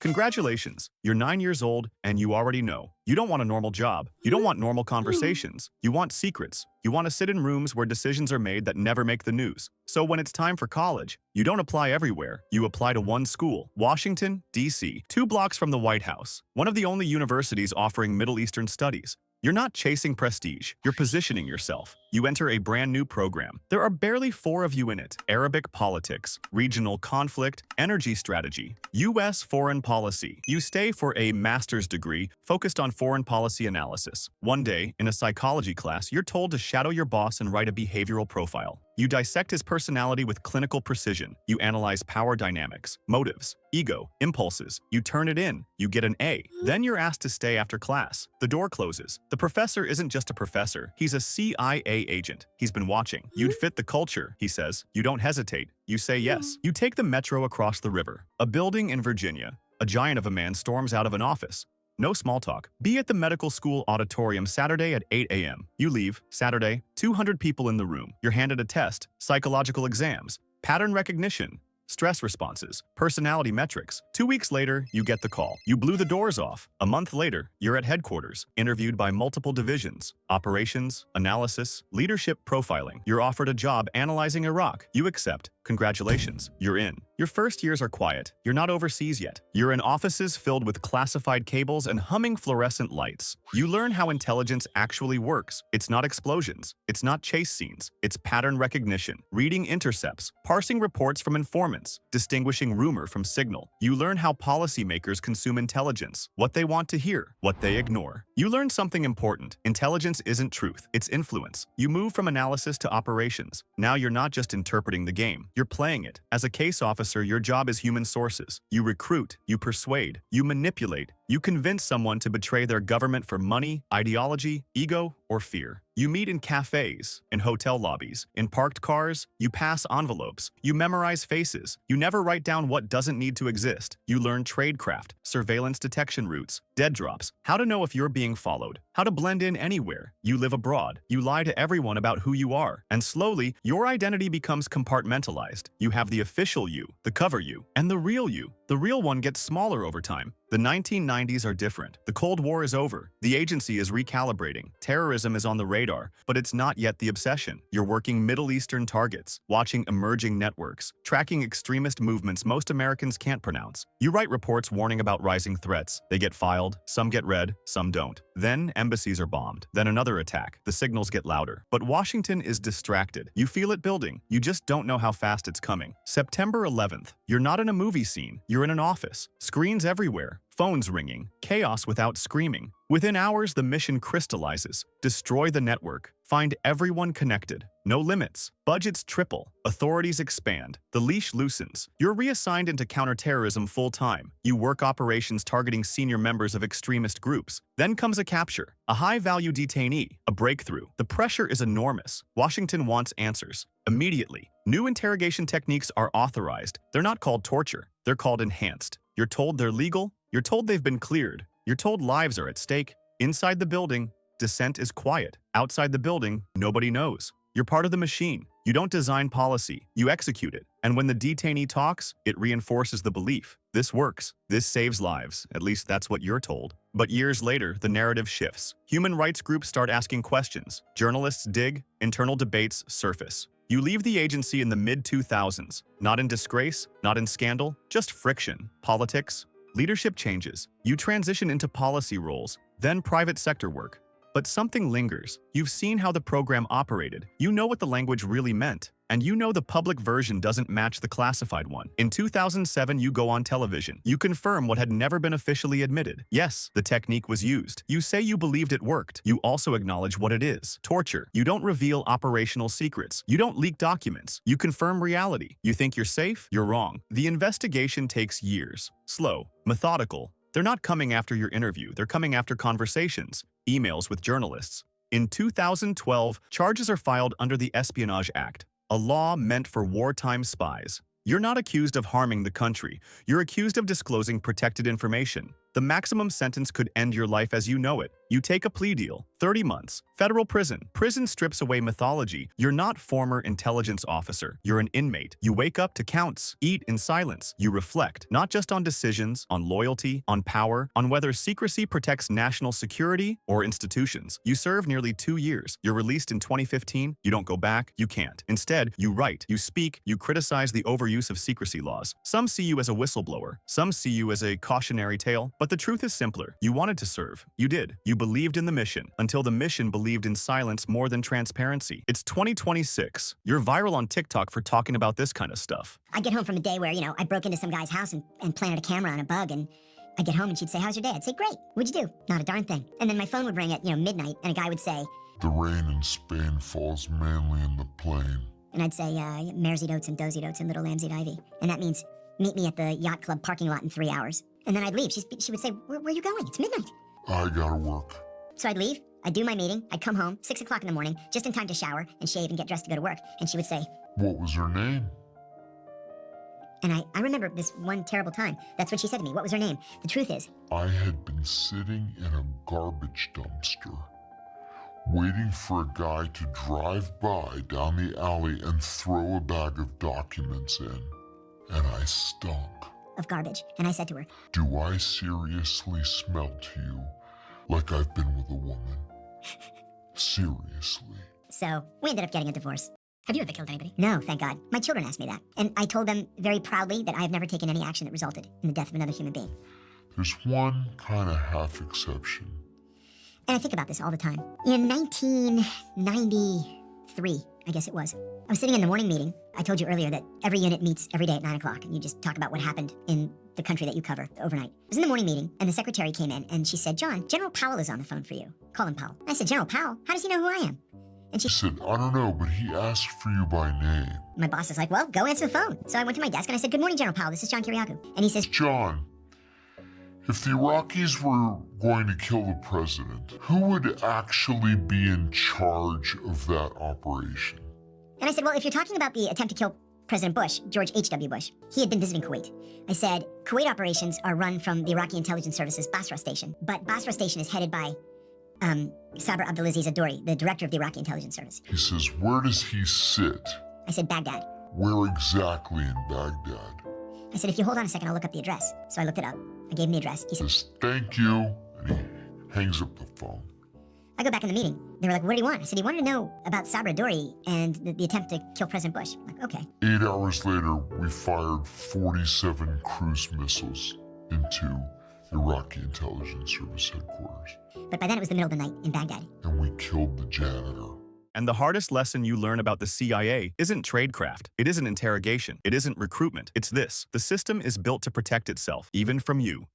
Congratulations, you're 9 years old and you already know. You don't want a normal job. You don't want normal conversations. You want secrets. You want to sit in rooms where decisions are made that never make the news. So when it's time for college, you don't apply everywhere. You apply to one school, Washington, D.C., 2 blocks from the White House, one of the only universities offering Middle Eastern studies. You're not chasing prestige, you're positioning yourself. You enter a brand new program. There are barely 4 of you in it. Arabic politics, regional conflict, energy strategy, U.S. foreign policy. You stay for a master's degree focused on foreign policy analysis. One day, in a psychology class, you're told to shadow your boss and write a behavioral profile. You dissect his personality with clinical precision. You analyze power dynamics, motives, ego, impulses. You turn it in. You get an A. Then you're asked to stay after class. The door closes. The professor isn't just a professor. He's a CIA agent. He's been watching. You'd fit the culture, he says. You don't hesitate. You say yes. You take the metro across the river. A building in Virginia. A giant of a man storms out of an office. No small talk. Be at the medical school auditorium Saturday at 8 a.m. You leave. Saturday, 200 people in the room. You're handed a test, psychological exams, pattern recognition, stress responses, personality metrics. 2 weeks later, you get the call. You blew the doors off. A month later, you're at headquarters, interviewed by multiple divisions, operations, analysis, leadership profiling. You're offered a job analyzing Iraq. You accept. Congratulations, you're in. Your first years are quiet. You're not overseas yet. You're in offices filled with classified cables and humming fluorescent lights. You learn how intelligence actually works. It's not explosions. It's not chase scenes. It's pattern recognition, reading intercepts, parsing reports from informants, distinguishing rumor from signal. You learn how policymakers consume intelligence, what they want to hear, what they ignore. You learn something important. Intelligence isn't truth, it's influence. You move from analysis to operations. Now you're not just interpreting the game. You're playing it. As a case officer, your job is human sources. You recruit, you persuade, you manipulate, you convince someone to betray their government for money, ideology, ego, or fear. You meet in cafes, in hotel lobbies, in parked cars, you pass envelopes, you memorize faces, you never write down what doesn't need to exist. You learn tradecraft, surveillance detection routes, dead drops, how to know if you're being followed, how to blend in anywhere. You live abroad, you lie to everyone about who you are, and slowly, your identity becomes compartmentalized. You have the official you, the cover you, and the real you. The real one gets smaller over time. The 1990s are different. The Cold War is over. The agency is recalibrating. Terrorism is on the radar, but it's not yet the obsession. You're working Middle Eastern targets, watching emerging networks, tracking extremist movements most Americans can't pronounce. You write reports warning about rising threats. They get filed, some get read, some don't. Then embassies are bombed. Then another attack. The signals get louder. But Washington is distracted. You feel it building. You just don't know how fast it's coming. September 11th. You're not in a movie scene. You're in an office. Screens everywhere. Phones ringing. Chaos without screaming. Within hours, the mission crystallizes. Destroy the network. Find everyone connected. No limits. Budgets triple. Authorities expand. The leash loosens. You're reassigned into counterterrorism full-time. You work operations targeting senior members of extremist groups. Then comes a capture. A high-value detainee. A breakthrough. The pressure is enormous. Washington wants answers. Immediately. New interrogation techniques are authorized. They're not called torture. They're called enhanced. You're told they're legal. You're told they've been cleared. You're told lives are at stake. Inside the building, dissent is quiet. Outside the building, nobody knows. You're part of the machine. You don't design policy, you execute it. And when the detainee talks, it reinforces the belief. This works. This saves lives. At least that's what you're told. But years later, the narrative shifts. Human rights groups start asking questions. Journalists dig. Internal debates surface. You leave the agency in the mid-2000s. Not in disgrace, not in scandal, just friction. Politics. Leadership changes. You transition into policy roles, then private sector work. But something lingers. You've seen how the program operated. You know what the language really meant. And you know the public version doesn't match the classified one. In 2007, you go on television. You confirm what had never been officially admitted. Yes, the technique was used. You say you believed it worked. You also acknowledge what it is. Torture. You don't reveal operational secrets. You don't leak documents. You confirm reality. You think you're safe? You're wrong. The investigation takes years. Slow. Methodical. They're not coming after your interview. They're coming after conversations. Emails with journalists. In 2012, charges are filed under the Espionage Act, a law meant for wartime spies. You're not accused of harming the country. You're accused of disclosing protected information. The maximum sentence could end your life as you know it. You take a plea deal, 30 months, federal prison. Prison strips away mythology. You're not former intelligence officer. You're an inmate. You wake up to counts, eat in silence. You reflect, not just on decisions, on loyalty, on power, on whether secrecy protects national security or institutions. You serve nearly 2 years. You're released in 2015. You don't go back. You can't. Instead, you write, you speak, you criticize the overuse of secrecy laws. Some see you as a whistleblower. Some see you as a cautionary tale. But the truth is simpler. You wanted to serve. You did. You believed in the mission, until the mission believed in silence more than transparency. It's 2026. You're viral on TikTok for talking about this kind of stuff. I get home from a day where, I broke into some guy's house and planted a camera on a bug, and I get home and she'd say, "How's your day?" I'd say, "Great. What'd you do?" "Not a darn thing." And then my phone would ring at, midnight, and a guy would say, "The rain in Spain falls mainly in the plain." And I'd say, "Mares eat oats and does eat oats and little lambs eat ivy." And that means, meet me at the yacht club parking lot in 3 hours. And then I'd leave. She would say, where are you going? It's midnight." "I gotta work." So I'd leave, I'd do my meeting, I'd come home, 6 o'clock in the morning, just in time to shower and shave and get dressed to go to work. And she would say, "What was her name?" and I remember this one terrible time. That's what she said to me. What was her name? The truth is, "I had been sitting in a garbage dumpster, waiting for a guy to drive by down the alley and throw a bag of documents in, and I stunk. of garbage." And I said to her, Do I seriously smell to you like I've been with a woman? Seriously." so we ended up getting a divorce. Have you ever killed anybody? No, thank God. My children asked me that. And I told them very proudly that I have never taken any action that resulted in the death of another human being. There's one kind of half exception. And I think about this all the time. In 1993, I guess it was, I was sitting in the morning meeting. I told you earlier that every unit meets every day at 9 o'clock, and you just talk about what happened in the country that you cover overnight. I was in the morning meeting, and the secretary came in, and she said, "John, General Powell is on the phone for you. Call him Powell." I said, "General Powell? How does he know who I am?" And He said, "I don't know, but he asked for you by name." my boss is like, "Well, go answer the phone." So I went to my desk, and I said, "Good morning, General Powell. This is John Kiriakou." And he says, "John, if the Iraqis were going to kill the president, who would actually be in charge of that operation?" And I said, "Well, if you're talking about the attempt to kill President Bush, George H.W. Bush, he had been visiting Kuwait." I said, "Kuwait operations are run from the Iraqi intelligence service's Basra station, but Basra station is headed by Sabra Abdulaziz Adori, the director of the Iraqi intelligence service." He says, "Where does he sit?" I said, "Baghdad." "Where exactly in Baghdad?" I said, "If you hold on a second, I'll look up the address." So I looked it up. I gave him the address. He He said, says, "Thank you," and he hangs up the phone. I go back in the meeting. They were like, "What do you want?" I said, "He wanted to know about Sabra Adori and the attempt to kill President Bush." I'm like, "Okay." 8 hours later, we fired 47 cruise missiles into Iraqi intelligence service headquarters, But by then it was the middle of the night in Baghdad. and we killed the janitor. And the hardest lesson you learn about the CIA isn't tradecraft. It isn't interrogation. It isn't recruitment. It's this. The system is built to protect itself, even from you.